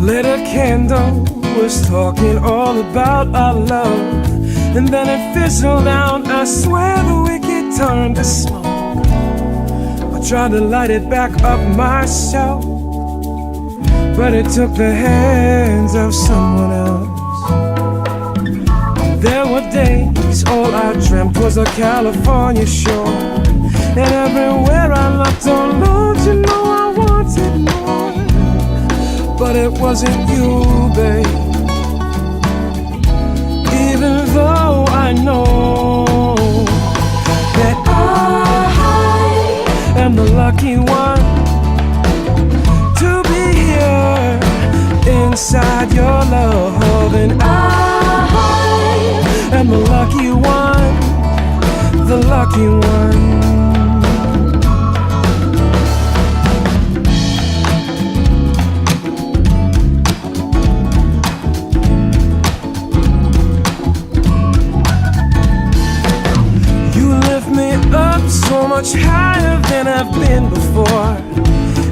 Lit a candle, was talking all about our love, and then it fizzled out. I swear the wicked turned to smoke. I tried to light it back up myself, but it took the hands of someone else. There were days all I dreamt was a California shore, and everywhere I looked, oh Lord, you know I wanted more. But it wasn't you, babe. Even though I know that I am the lucky one to be here inside your love, and I am the lucky one, the lucky one. So much higher than I've been before,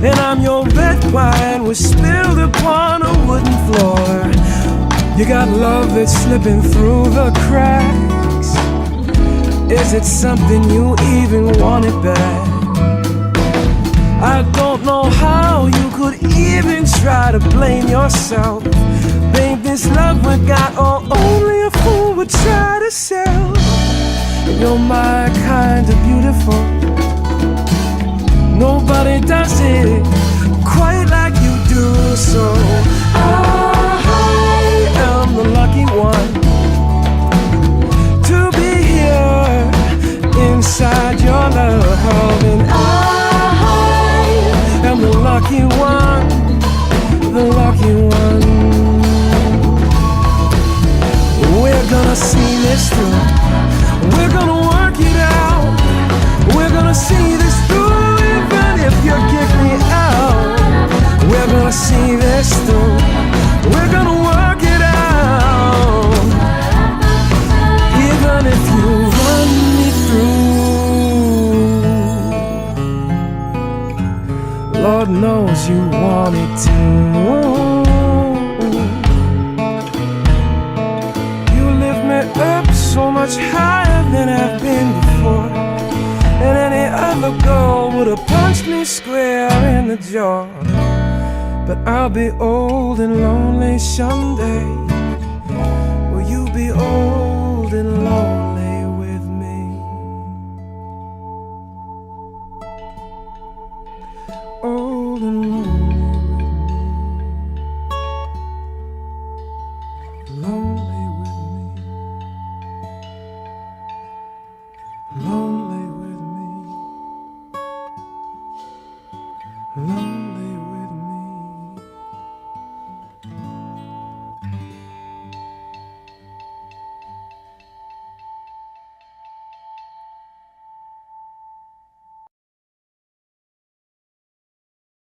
and I'm your red wine was spilled upon a wooden floor. You got love that's slipping through the cracks. Is it something you even wanted back? I don't know how you could even try to blame yourself. Babe, this love we got, oh, only a fool would try to sell. You're my kind of beautiful. Nobody does it quite like you do. So I am the lucky one to be here inside your love, and I am the lucky one, the lucky one. We're gonna see this through. We're gonna work it out. We're gonna see this through, even if you kick me out. We're gonna see this through. We're gonna work it out, even if you run me through. Lord knows you want it to. You lift me up so much higher than I've been before, and any other girl would have punched me square in the jaw. But I'll be old and lonely someday. Will you be old and lonely with me? Old and lonely with me. Lonely with me. Lonely.